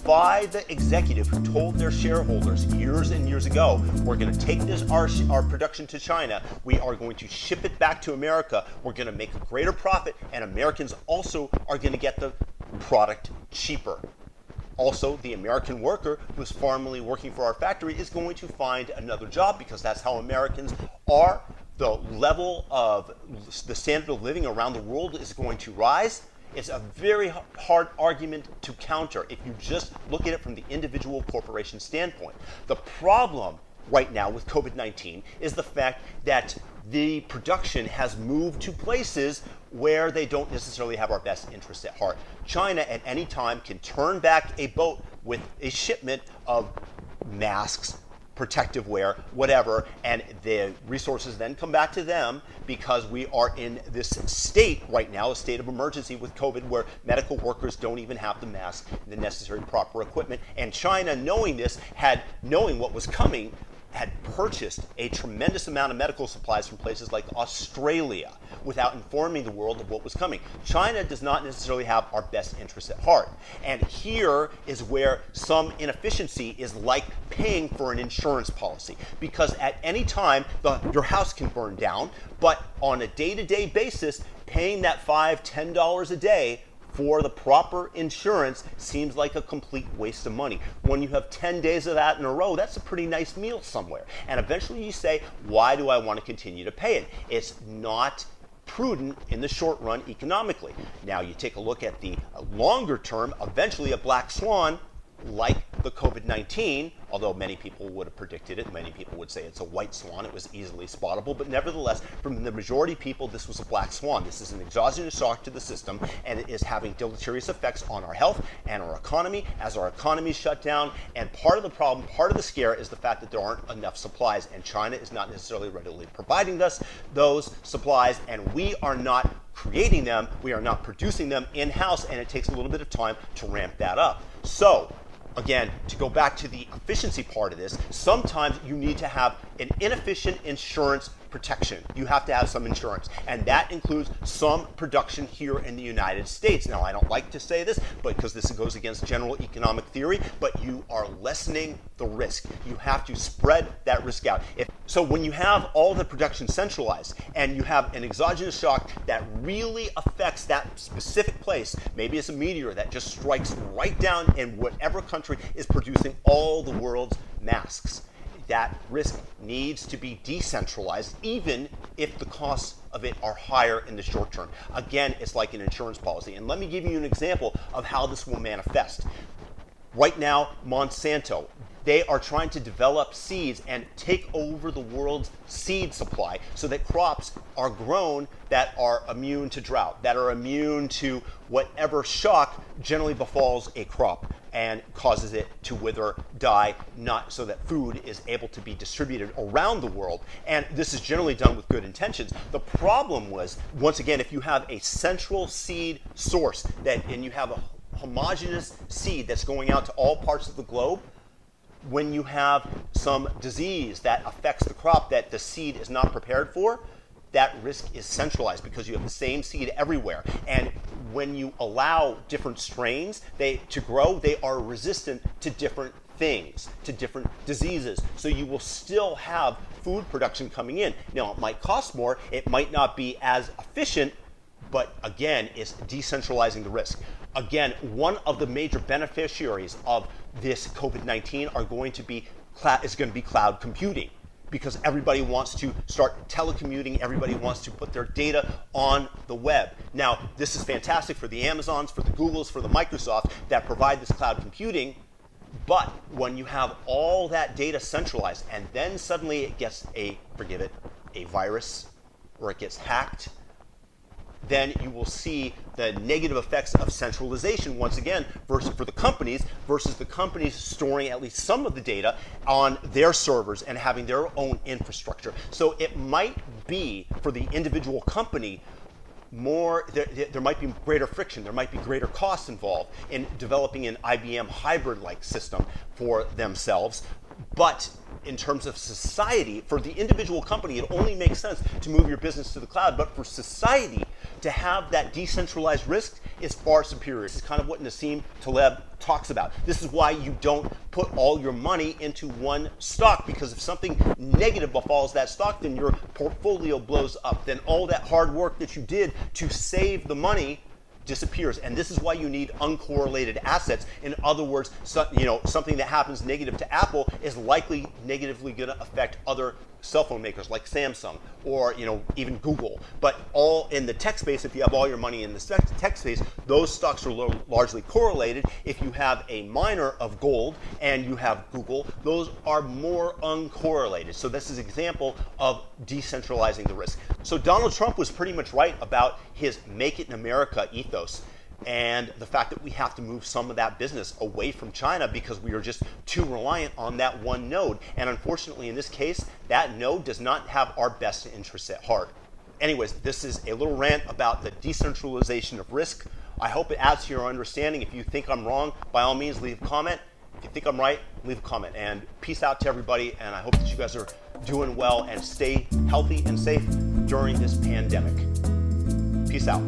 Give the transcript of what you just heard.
defy the executive who told their shareholders years and years ago, we're going to take our production to China, we are going to ship it back to America, we're going to make a greater profit, and Americans also are going to get the product cheaper. Also, the American worker who's formerly working for our factory is going to find another job because that's how Americans are. The level of the standard of living around the world is going to rise. It's a very hard argument to counter if you just look at it from the individual corporation standpoint. The problem right now with COVID-19 is the fact that the production has moved to places where they don't necessarily have our best interests at heart. China at any time can turn back a boat with a shipment of masks, protective wear, whatever, and the resources then come back to them because we are in this state right now, a state of emergency with COVID, where medical workers don't even have the masks and the necessary proper equipment. And China, knowing this, knowing what was coming, had purchased a tremendous amount of medical supplies from places like Australia without informing the world of what was coming. China does not necessarily have our best interests at heart. And here is where some inefficiency is like paying for an insurance policy. Because at any time, your house can burn down, but on a day-to-day basis, paying that $5, $10 a day for the proper insurance seems like a complete waste of money. When you have 10 days of that in a row, that's a pretty nice meal somewhere. And eventually you say, why do I want to continue to pay it? It's not prudent in the short run economically. Now you take a look at the longer term, eventually a black swan like the COVID-19, although many people would have predicted it, many people would say it's a white swan, it was easily spottable, but nevertheless, from the majority of people, this was a black swan. This is an exogenous shock to the system, and it is having deleterious effects on our health and our economy as our economy shut down. And part of the problem, part of the scare, is the fact that there aren't enough supplies, and China is not necessarily readily providing us those supplies, and we are not creating them, we are not producing them in-house, and it takes a little bit of time to ramp that up. So, again, to go back to the efficiency part of this, sometimes you need to have an inefficient insurance protection. You have to have some insurance, and that includes some production here in the United States. Now, I don't like to say this, but because this goes against general economic theory, but you are lessening the risk. You have to spread that risk out. So when you have all the production centralized and you have an exogenous shock that really affects that specific place, maybe it's a meteor that just strikes right down in whatever country is producing all the world's masks, that risk needs to be decentralized, even if the costs of it are higher in the short term. Again, it's like an insurance policy. And let me give you an example of how this will manifest. Right now, Monsanto, they are trying to develop seeds and take over the world's seed supply so that crops are grown that are immune to drought, that are immune to whatever shock generally befalls a crop and causes it to wither, die, not so that food is able to be distributed around the world. And this is generally done with good intentions. The problem was, once again, if you have a central seed source and you have a homogeneous seed that's going out to all parts of the globe, when you have some disease that affects the crop that the seed is not prepared for, that risk is centralized because you have the same seed everywhere. And when you allow different strains to grow, they are resistant to different things, to different diseases. So you will still have food production coming in. Now, it might cost more, it might not be as efficient, but again, it's decentralizing the risk. Again, one of the major beneficiaries of this COVID-19 is going to be cloud computing, because everybody wants to start telecommuting, everybody wants to put their data on the web. Now, this is fantastic for the Amazons, for the Googles, for the Microsofts that provide this cloud computing, but when you have all that data centralized and then suddenly it gets a virus, or it gets hacked, then you will see the negative effects of centralization once again for the companies versus the companies storing at least some of the data on their servers and having their own infrastructure. So it might be for the individual company there might be greater friction, there might be greater costs involved in developing an IBM hybrid-like system for themselves. But in terms of society, for the individual company, it only makes sense to move your business to the cloud. But for society to have that decentralized risk is far superior. This is kind of what Nassim Taleb talks about. This is why you don't put all your money into one stock, because if something negative befalls that stock, then your portfolio blows up. Then all that hard work that you did to save the money disappears. And this is why you need uncorrelated assets. In other words, something that happens negative to Apple is likely negatively going to affect other cell phone makers like Samsung or even Google. But all in the tech space, if you have all your money in the tech space, those stocks are largely correlated. If you have a miner of gold and you have Google, those are more uncorrelated. So this is an example of decentralizing the risk. So Donald Trump was pretty much right about his Make It in America ethos, and the fact that we have to move some of that business away from China because we are just too reliant on that one node. And unfortunately, in this case, that node does not have our best interests at heart. Anyways, this is a little rant about the decentralization of risk. I hope it adds to your understanding. If you think I'm wrong, by all means, leave a comment. If you think I'm right, leave a comment. And peace out to everybody. And I hope that you guys are doing well and stay healthy and safe during this pandemic. Peace out.